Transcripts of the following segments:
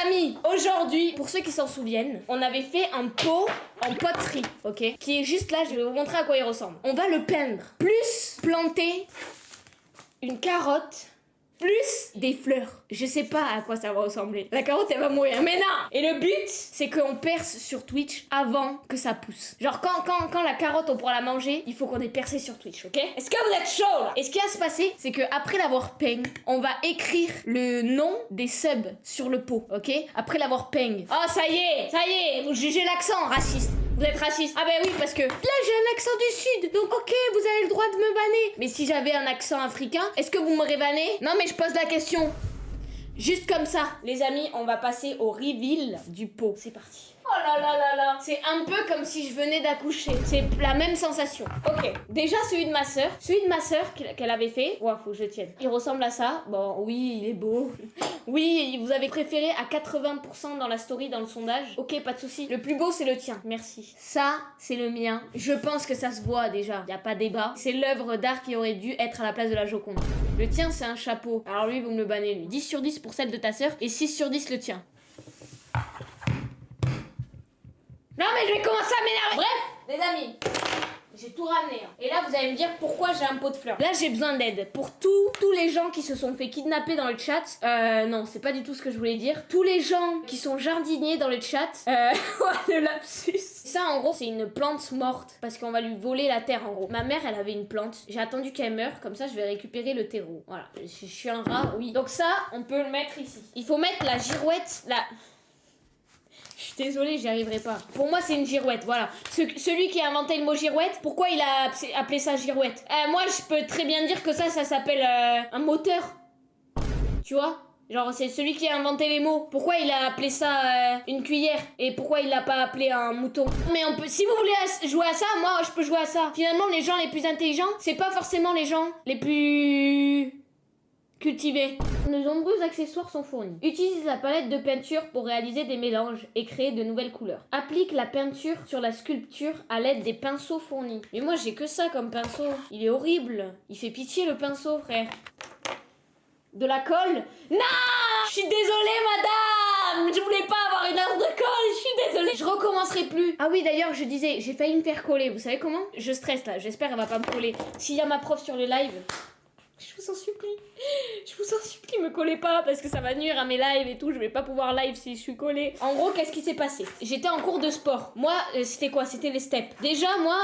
amis, aujourd'hui, pour ceux qui s'en souviennent, on avait fait un pot en poterie, ok? Qui est juste là, je vais vous montrer à quoi il ressemble. On va le peindre. Plus planter une carotte, plus des fleurs. Je sais pas à quoi ça va ressembler. La carotte, elle va mourir. Mais non! Et le but, c'est qu'on perce sur Twitch avant que ça pousse. Genre, quand la carotte, on pourra la manger, il faut qu'on ait percé sur Twitch, ok? Est-ce que vous êtes chaud, là? Et ce qui va se passer, c'est que après l'avoir peint, on va écrire le nom des subs sur le pot, ok? Après l'avoir peint. Oh, ça y est, vous jugez l'accent, raciste. Vous êtes raciste. Ah ben oui, parce que là j'ai un accent du sud, donc ok, vous avez le droit de me banner. Mais si j'avais un accent africain, est-ce que vous m'aurez banné? Non mais je pose la question. Juste comme ça. Les amis, on va passer au reveal du pot. C'est parti. Oh là là là là. C'est un peu comme si je venais d'accoucher. C'est la même sensation. Ok. Déjà celui de ma sœur. Celui de ma sœur qu'elle avait fait. Ouah, faut que je tienne. Il ressemble à ça. Bon, oui, il est beau. Oui, vous avez préféré à 80% dans la story, dans le sondage. Ok, pas de souci. Le plus beau, c'est le tien. Merci. Ça, c'est le mien. Je pense que ça se voit déjà. Y a pas débat. C'est l'œuvre d'art qui aurait dû être à la place de la Joconde. Le tien, c'est un chapeau. Alors lui, vous me le bannez, lui. 10 sur 10 pour celle de ta sœur et 6 sur 10 le tien. Non mais je vais commencer à m'énerver. Bref, les amis, j'ai tout ramené. Et là, vous allez me dire pourquoi j'ai un pot de fleurs. Là, j'ai besoin d'aide. Pour tous les gens qui se sont fait kidnapper dans le chat. Non, c'est pas du tout ce que je voulais dire. Tous les gens qui sont jardiniers dans le chat. Le lapsus. Ça, en gros, c'est une plante morte. Parce qu'on va lui voler la terre, en gros. Ma mère, elle avait une plante. J'ai attendu qu'elle meure. Comme ça, je vais récupérer le terreau. Voilà. Je suis un rat, oui. Donc ça, on peut le mettre ici. Il faut mettre la girouette, Je suis désolée, j'y arriverai pas. Pour moi, c'est une girouette, voilà. Celui qui a inventé le mot girouette, pourquoi il a appelé ça girouette? Moi, je peux très bien dire que ça s'appelle un moteur. Tu vois? Genre, c'est celui qui a inventé les mots. Pourquoi il a appelé ça une cuillère? Et pourquoi il l'a pas appelé un mouton? Mais on peut, si vous voulez jouer à ça, moi, je peux jouer à ça. Finalement, les gens les plus intelligents, c'est pas forcément les gens les plus cultivés. De nombreux accessoires sont fournis. Utilise la palette de peinture pour réaliser des mélanges et créer de nouvelles couleurs. Applique la peinture sur la sculpture à l'aide des pinceaux fournis. Mais moi j'ai que ça comme pinceau. Il est horrible. Il fait pitié le pinceau, frère. De la colle? Non! Je suis désolée, madame! Je voulais pas avoir une heure de colle, je suis désolée. Je recommencerai plus. Ah oui, d'ailleurs, je disais, j'ai failli me faire coller. Vous savez comment? Je stresse là, j'espère qu'elle va pas me coller. S'il y a ma prof sur le live... Je vous en supplie, me collez pas parce que ça va nuire à mes lives et tout. Je vais pas pouvoir live si je suis collée. En gros, qu'est-ce qui s'est passé? J'étais en cours de sport. Moi, c'était quoi? C'était les steps. Déjà, moi,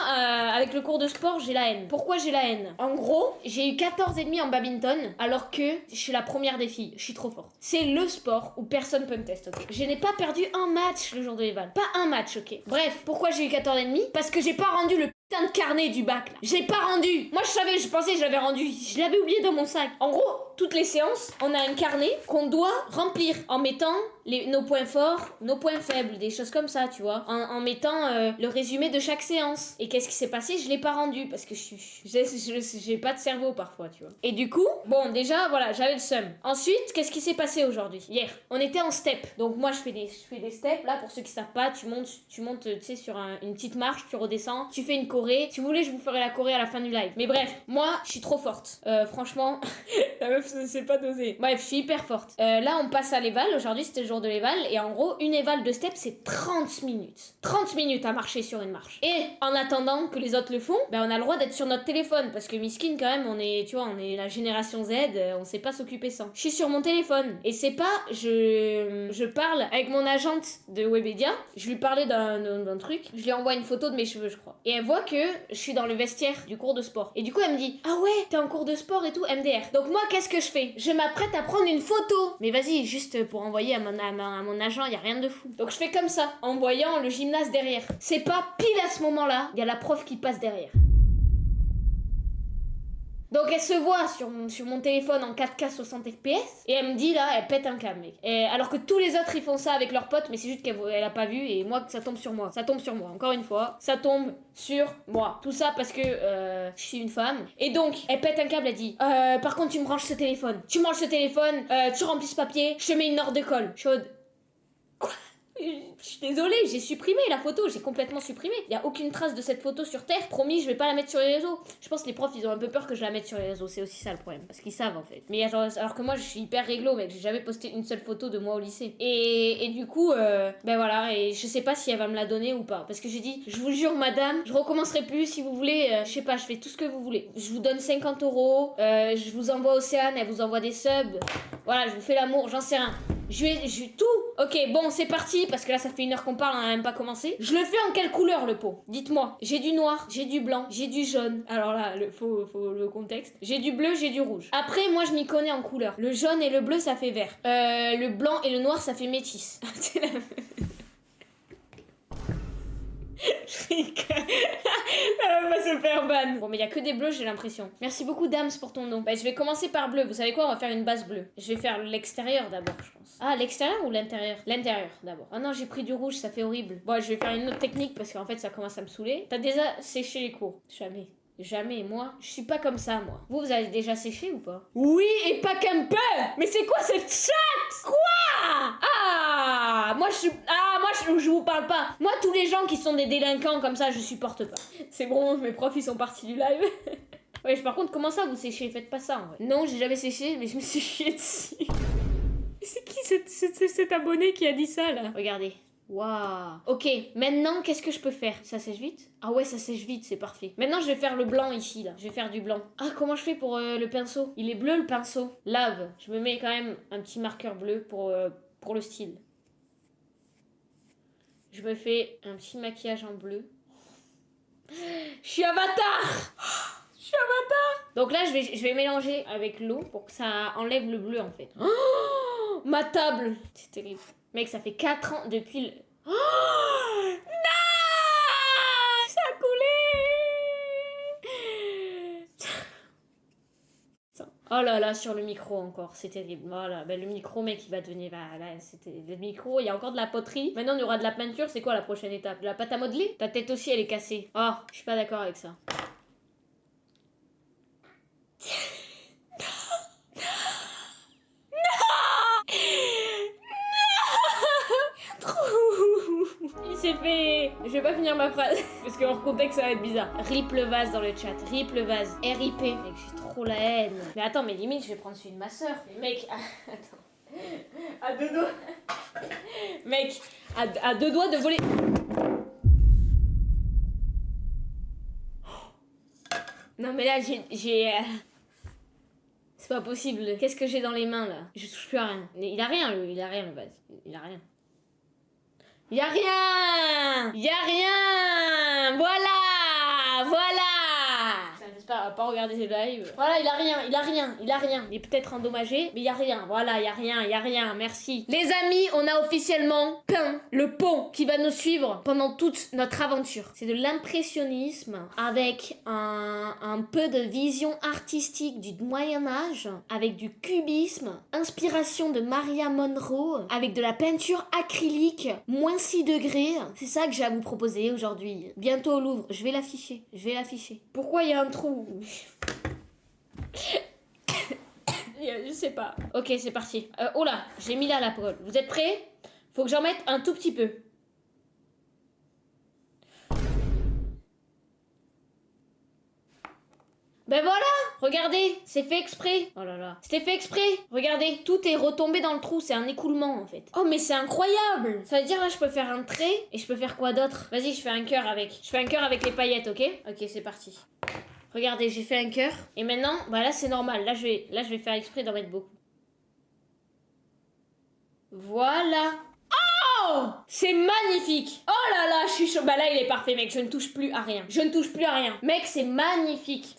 avec le cours de sport, j'ai la haine. Pourquoi j'ai la haine? En gros, j'ai eu 14,5 en badminton alors que je suis la première des filles. Je suis trop forte. C'est le sport où personne peut me tester, ok? Je n'ai pas perdu un match le jour de l'éval. Pas un match, ok? Bref, pourquoi j'ai eu 14,5? Parce que j'ai pas rendu le putain de carnet du bac là. J'ai pas rendu. Moi je pensais que je l'avais rendu. Je l'avais oublié dans mon sac. En gros, toutes les séances, on a un carnet qu'on doit remplir en mettant nos points forts, nos points faibles, des choses comme ça, tu vois. En mettant le résumé de chaque séance. Et qu'est-ce qui s'est passé? Je l'ai pas rendu parce que j'ai pas de cerveau parfois, tu vois. Et du coup, bon, déjà, voilà, j'avais le seum. Ensuite, qu'est-ce qui s'est passé aujourd'hui? Hier, on était en step. Donc moi, je fais des steps. Là, pour ceux qui savent pas, tu montes, tu sais, sur une petite marche, tu redescends, tu fais une choré. Si vous voulez, je vous ferai la choré à la fin du live. Mais bref, moi, je suis trop forte. Franchement, la meuf ne sait pas doser. Bref, je suis hyper forte. Là, on passe à l'éval. Aujourd'hui, c'était le jour de l'éval. Et en gros, une éval de step, c'est 30 minutes. 30 minutes à marcher sur une marche. Et en attendant que les autres le font, ben, on a le droit d'être sur notre téléphone. Parce que miskin, quand même, on est la génération Z. On sait pas s'occuper sans. Je suis sur mon téléphone. Et c'est pas, je parle avec mon agente de Webedia. Je lui parlais d'un truc. Je lui envoie une photo de mes cheveux, je crois. Et elle voit que je suis dans le vestiaire du cours de sport. Et du coup, elle me dit, ah ouais, t'es en cours de sport et tout, MDR. Donc moi, qu'est-ce que je fais? Je m'apprête à prendre une photo. Mais vas-y, juste pour envoyer à mon agent, y a rien de fou. Donc je fais comme ça, en voyant le gymnase derrière. C'est pas pile à ce moment-là, il y a la prof qui passe derrière. Donc elle se voit sur mon téléphone en 4K 60 FPS et elle me dit là, elle pète un câble, mec. Et alors que tous les autres ils font ça avec leurs potes, mais c'est juste qu'elle a pas vu et moi ça tombe sur moi. Ça tombe sur moi, encore une fois, ça tombe sur moi. Tout ça parce que je suis une femme. Et donc elle pète un câble, elle dit par contre tu me branches ce téléphone. Tu me branches ce téléphone, tu remplis ce papier, je te mets une heure de colle. Chaude. Quoi? Je suis désolée, j'ai supprimé la photo, j'ai complètement supprimé. Il y a aucune trace de cette photo sur Terre. Promis, je vais pas la mettre sur les réseaux. Je pense que les profs, ils ont un peu peur que je la mette sur les réseaux. C'est aussi ça le problème. Parce qu'ils savent en fait. Mais alors que moi, je suis hyper réglo, mec. J'ai jamais posté une seule photo de moi au lycée. Et du coup, ben voilà. Et je sais pas si elle va me la donner ou pas. Parce que j'ai dit, je vous jure, madame, je recommencerai plus. Si vous voulez, je sais pas, je fais tout ce que vous voulez. Je vous donne 50 €. Je vous envoie Océane, elle vous envoie des subs. Voilà, je vous fais l'amour, j'en sais rien. Je vais tout. Ok, bon, c'est parti, parce que là, ça fait 1 heure qu'on parle, on a même pas commencé. Je le fais en quelle couleur, le pot? Dites-moi. J'ai du noir, j'ai du blanc, j'ai du jaune. Alors là, faut le contexte. J'ai du bleu, j'ai du rouge. Après, moi, je m'y connais en couleur. Le jaune et le bleu, ça fait vert. Le blanc et le noir, ça fait métis. C'est la... Elle va se faire ban. Bon, mais il y a que des bleus, j'ai l'impression. Merci beaucoup, Dams, pour ton nom. Bah, je vais commencer par bleu. Vous savez quoi? On va faire une base bleue. Je vais faire l'extérieur d'abord, je pense. Ah, l'extérieur ou l'intérieur? L'intérieur d'abord. Ah non, j'ai pris du rouge, ça fait horrible. Bon, je vais faire une autre technique parce qu'en fait, ça commence à me saouler. T'as déjà séché les cours? Jamais. Jamais, moi, je suis pas comme ça, moi. Vous avez déjà séché ou pas? Oui, et pas qu'un peu. Mais c'est quoi cette chatte? Quoi? Moi je vous parle pas. Moi, tous les gens qui sont des délinquants comme ça, je supporte pas. C'est bon, mes profs, ils sont partis du live. Ouais, par contre, comment ça, vous séchez? Faites pas ça, en vrai. Non, j'ai jamais séché, mais je me suis chié dessus. C'est qui cet abonné qui a dit ça, là? Regardez. Waouh. Ok, maintenant, qu'est-ce que je peux faire? Ça sèche vite? Ah ouais, ça sèche vite, c'est parfait. Maintenant, je vais faire le blanc ici, là. Je vais faire du blanc. Ah, comment je fais pour le pinceau? Il est bleu, le pinceau. Lave. Je me mets quand même un petit marqueur bleu pour le style. Je me fais un petit maquillage en bleu. Je suis avatar. Je suis avatar. Donc là, je vais mélanger avec l'eau pour que ça enlève le bleu, en fait. Oh, ma table. C'est terrible. Mec, ça fait 4 ans depuis le... Oh non, ça a coulé. Oh là là, sur le micro encore, c'est terrible. Voilà, ben le micro, mec, il va devenir... Là, c'était le micro, il y a encore de la poterie. Maintenant, il y aura de la peinture. C'est quoi la prochaine étape? La pâte à modeler? Ta tête aussi, elle est cassée. Oh, je suis pas d'accord avec ça. Il s'est fait... Je vais pas finir ma phrase, parce que hors contexte, ça va être bizarre. Rip le vase dans le chat. Rip le vase. RIP. Mec, j'ai trop la haine. Mais attends, mais limite, je vais prendre celui de ma soeur. Mais mec, attends. À 2 doigts. Mec, à 2 doigts de voler... Non, mais là, j'ai... C'est pas possible. Qu'est-ce que j'ai dans les mains, là? Je touche plus à rien. Il a rien, le vase. Il a rien. Y a rien! Y a rien! Voilà! J'espère qu'il va pas regarder ses lives. Voilà, il a rien. Il est peut-être endommagé, mais y a rien. Voilà, y a rien. Merci. Les amis, on a officiellement peint le pont qui va nous suivre pendant toute notre aventure. C'est de l'impressionnisme avec un peu de vision artistique du Moyen-Âge, avec du cubisme, inspiration de Maria Monroe, avec de la peinture acrylique, -6 degrés. C'est ça que j'ai à vous proposer aujourd'hui. Bientôt au Louvre. Je vais l'afficher. Pourquoi il y a un trou? Je sais pas. Ok, c'est parti. Oh là, j'ai mis là la parole. Vous êtes prêts? Faut que j'en mette un tout petit peu. Ben voilà, regardez, c'est fait exprès. Oh là là, c'était fait exprès. Regardez, tout est retombé dans le trou, c'est un écoulement en fait. Oh mais c'est incroyable. Ça veut dire là je peux faire un trait et je peux faire quoi d'autre? Vas-y, je fais un cœur avec. Je fais un cœur avec les paillettes, ok? Ok, c'est parti. Regardez, j'ai fait un cœur et maintenant, bah là c'est normal. Là je vais faire exprès d'en mettre beaucoup. Voilà. Oh, c'est magnifique. Oh là là, je suis chaud. Bah là, il est parfait, mec. Je ne touche plus à rien. Mec, c'est magnifique.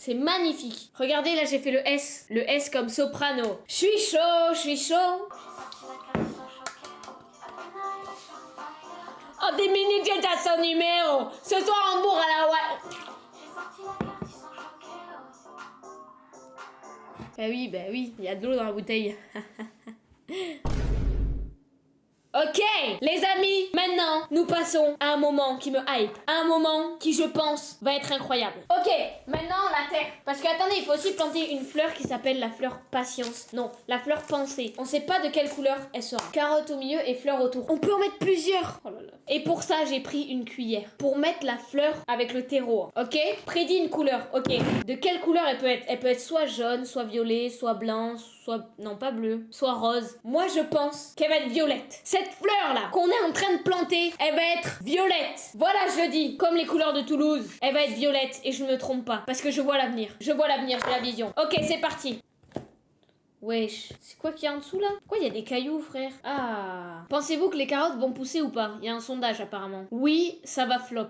Regardez, là, j'ai fait le S. Le S comme soprano. Je suis chaud. Oh, des minutes, j'ai déjà son numéro. Ce soir, en bourre à la ouais. Bah oui, il y a de l'eau dans la bouteille. Ok, les amis, maintenant, nous passons à un moment qui me hype. Un moment qui, je pense, va être incroyable. Ok, maintenant, la terre. Parce que, attendez, il faut aussi planter une fleur qui s'appelle la fleur patience. Non, la fleur pensée. On sait pas de quelle couleur elle sera. Carotte au milieu et fleur autour. On peut en mettre plusieurs. Oh là là. Et pour ça, j'ai pris une cuillère. Pour mettre la fleur avec le terreau. Ok, prédis une couleur. Ok, de quelle couleur elle peut être? Elle peut être soit jaune, soit violet, soit blanc, soit... non, pas bleu, soit rose. Moi, je pense qu'elle va être violette. Cette fleur-là, qu'on est en train de planter, elle va être violette. Voilà, je le dis, comme les couleurs de Toulouse. Elle va être violette et je ne me trompe pas. Parce que je vois l'avenir. Je vois l'avenir, j'ai la vision. Ok, c'est parti. Wesh, c'est quoi qu'il y a en dessous là? Pourquoi il y a des cailloux, frère? Ah. Pensez-vous que les carottes vont pousser ou pas? Il y a un sondage apparemment. Oui, ça va flop.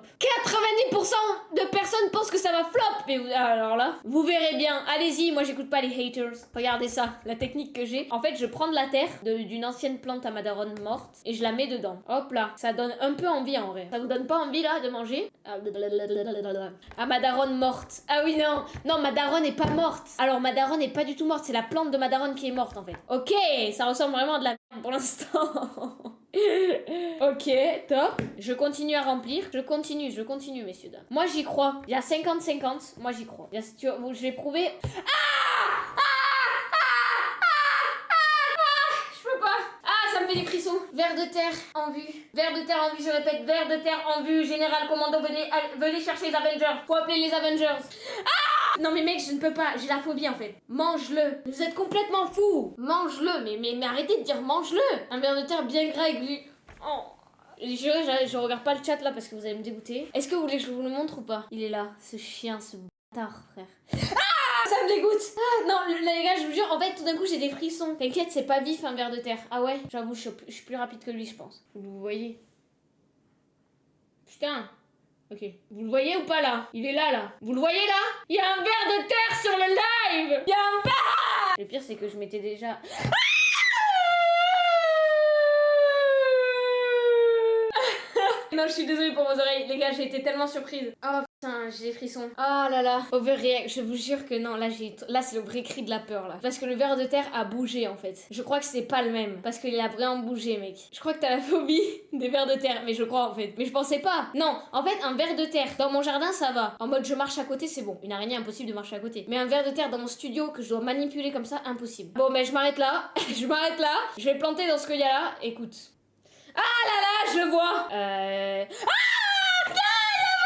90% de personnes pensent que ça va flop. Mais alors là, vous verrez bien. Allez-y, moi j'écoute pas les haters. Regardez ça, la technique que j'ai. En fait, je prends de la terre d'une ancienne plante à ma daronne morte et je la mets dedans. Hop là, ça donne un peu envie en vrai. Ça vous donne pas envie là de manger? Ah, ma daronne morte. Ah oui, non. Non, ma daronne est pas morte. Alors, ma daronne est pas du tout morte. C'est la plante de ma daronne qui est morte en fait. Ok, ça ressemble vraiment à de la merde pour l'instant. Ok, top. Je continue à remplir. Je continue, messieurs, dames. Moi, j'y crois. Il y a 50-50. Moi, j'y crois. Je vais prouver. Je peux pas. Ah, ça me fait des frissons. Vers de terre en vue. Vers de terre en vue, je répète. Vers de terre en vue. Général commando, venez chercher les Avengers. Faut appeler les Avengers. Non mais mec, je ne peux pas, j'ai la phobie en fait. Mange-le. Vous êtes complètement fous. Mange-le, mais arrêtez de dire mange-le. Un ver de terre bien gras et glu. Oh. Je regarde pas le chat là parce que vous allez me dégoûter. Est-ce que vous voulez que je vous le montre ou pas? Il est là, ce chien, ce bâtard, frère. Ah, ça me dégoûte. Ah non, les gars, je vous jure, en fait tout d'un coup j'ai des frissons. T'inquiète, c'est pas vif un ver de terre. Ah ouais, j'avoue, je suis plus rapide que lui, je pense. Vous voyez? Putain. Ok. Vous le voyez ou pas là? Il est là, là. Vous le voyez là? Il y a un ver de terre sur le live! Il y a un ver! Le pire, c'est que je m'étais déjà... Non, je suis désolée pour vos oreilles. Les gars, j'ai été tellement surprise. Oh putain, j'ai des frissons. Oh là là. Overreact. Je vous jure que non, là c'est le vrai cri de la peur là. Parce que le ver de terre a bougé en fait. Je crois que c'est pas le même. Parce qu'il a vraiment bougé, mec. Je crois que t'as la phobie des vers de terre. Mais je crois en fait. Mais je pensais pas. Non, en fait, un ver de terre dans mon jardin, ça va. En mode je marche à côté, c'est bon. Une araignée, impossible de marcher à côté. Mais un ver de terre dans mon studio que je dois manipuler comme ça, impossible. Bon, mais je m'arrête là. Je m'arrête là. Je vais planter dans ce qu'il y a là. Écoute. Ah là là, je le vois. Ah, il y a un ver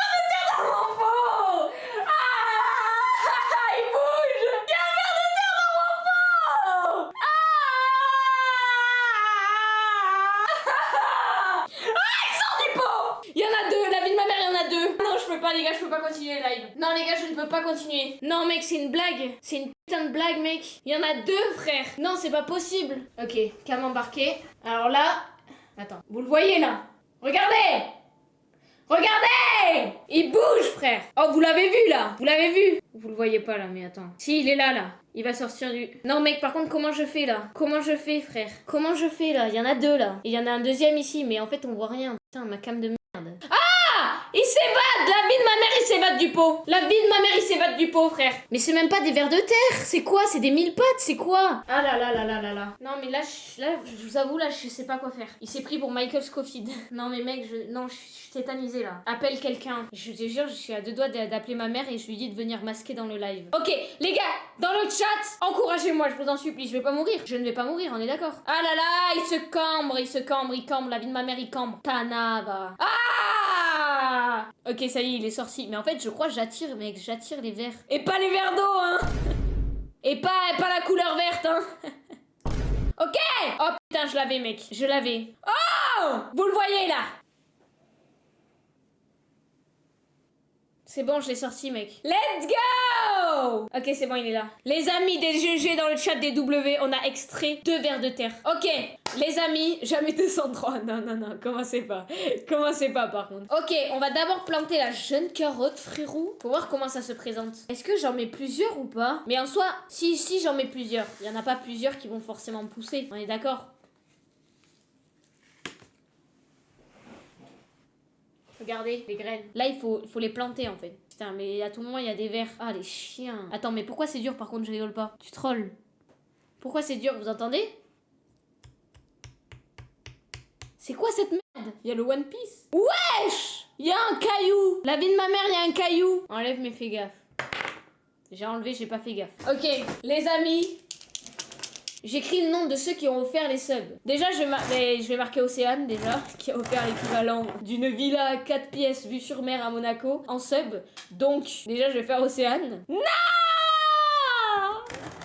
de terre dans mon pot. Ah, il bouge. Il y a un ver de terre dans mon pot. Ah, il sort du pot. Il y en a deux, la vie de ma mère, il y en a deux. Non, je peux pas les gars, je peux pas continuer le live. Non les gars, je ne peux pas continuer. Non mec, c'est une blague. C'est une putain de blague mec. Il y en a deux frère. Non, c'est pas possible. Ok, cam embarqué. Alors là... Attends, vous le voyez là? Regardez! Regardez! Il bouge, frère! Oh, vous l'avez vu là? Vous l'avez vu? Vous le voyez pas là, mais attends. Si, il est là, là. Il va sortir du... Non, mec, par contre, comment je fais là? Comment je fais, frère? Comment je fais là? Il y en a deux là. Et il y en a un deuxième ici, mais en fait, on voit rien. Putain, ma cam de merde. Ah! Il s'évade! La vie de ma mère, il s'évade du pot! La vie de ma mère, il s'évade du pot, frère! Mais c'est même pas des vers de terre! C'est quoi? C'est des mille pattes, c'est quoi? Ah là là là là là là. Non, mais là, je vous avoue, là, je sais pas quoi faire. Il s'est pris pour Michael Scofield. Non, mais mec, je suis tétanisée là. Appelle quelqu'un. Je te jure, je suis à deux doigts d'appeler ma mère et je lui dis de venir masquer dans le live. Ok, les gars, dans le chat, encouragez-moi, je vous en supplie. Je vais pas mourir. Je ne vais pas mourir, on est d'accord? Ah là là, il se cambre, il se cambre, il cambre. La vie de ma mère, il cambre. Tanava. Ah! Ok, ça y est, il est sorti. Mais en fait, je crois que j'attire, mec, j'attire les vers. Et pas les vers d'eau, hein! Et pas la couleur verte, hein! Ok! Oh putain, je l'avais, mec. Je l'avais. Oh! Vous le voyez, là! C'est bon, je l'ai sorti, mec. Let's go! Ok, c'est bon, il est là. Les amis des GG dans le chat des W, on a extrait 2 vers de terre. Ok, les amis, jamais 203. Non, non, non, commencez pas. Commencez pas, par contre. Ok, on va d'abord planter la jeune carotte, frérot. Pour voir comment ça se présente. Est-ce que j'en mets plusieurs ou pas? Mais en soi, si j'en mets plusieurs. Il y en a pas plusieurs qui vont forcément pousser. On est d'accord? Regardez les graines. Là, il faut les planter en fait. Putain, mais à tout moment, il y a des vers. Ah, les chiens. Attends, mais pourquoi c'est dur par contre? Je rigole pas. Tu trolls. Pourquoi c'est dur? Vous entendez? C'est quoi cette merde? Il y a le One Piece. Wesh! Il y a un caillou. La vie de ma mère, il y a un caillou. Enlève, mais fais gaffe. J'ai enlevé, j'ai pas fait gaffe. Ok, les amis. J'écris le nom de ceux qui ont offert les subs. Déjà, je vais marquer Océane, déjà, qui a offert l'équivalent d'une villa à 4 pièces vue sur mer à Monaco en sub. Donc, déjà, je vais faire Océane. Non!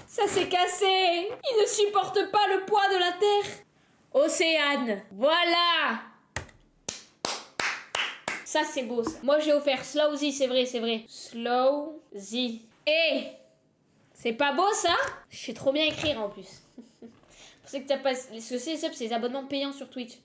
Ça s'est cassé. Il ne supporte pas le poids de la terre. Océane. Voilà. Ça, c'est beau, ça. Moi, j'ai offert Slowzy, c'est vrai, c'est vrai. Slowzy. Et c'est pas beau, ça? Je sais trop bien écrire, en plus. Pour ceux que t'as pas... Ce que c'est les subs, c'est les abonnements payants sur Twitch.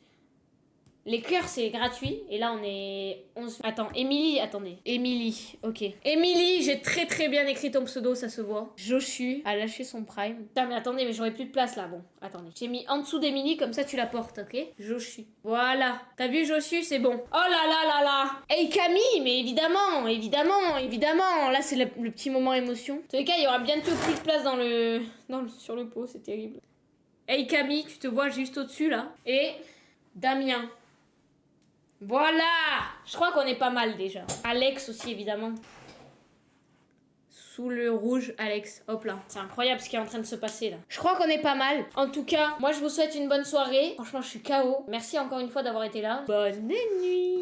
Les cœurs, c'est gratuit. Et là, on est 11... Attends, Émilie, attendez. Émilie, ok. Émilie, j'ai très très bien écrit ton pseudo, ça se voit. Joshu a lâché son prime. Putain, mais attendez, mais j'aurais plus de place, là. Bon, attendez. J'ai mis en dessous d'Émilie, comme ça, tu la portes, ok? Joshu. Voilà. T'as vu, Joshu, c'est bon. Oh là là là là. Hey, Camille, mais évidemment, évidemment, évidemment. Là, c'est le petit moment émotion. En tous les cas, il y aura bientôt plus de place sur le pot, c'est terrible. Hey, Camille, tu te vois juste au-dessus, là. Et Damien. Voilà! Je crois qu'on est pas mal déjà. Alex aussi, évidemment. Sous le rouge, Alex. Hop là. C'est incroyable ce qui est en train de se passer là. Je crois qu'on est pas mal. En tout cas, moi je vous souhaite une bonne soirée. Franchement, je suis KO. Merci encore une fois d'avoir été là. Bonne nuit!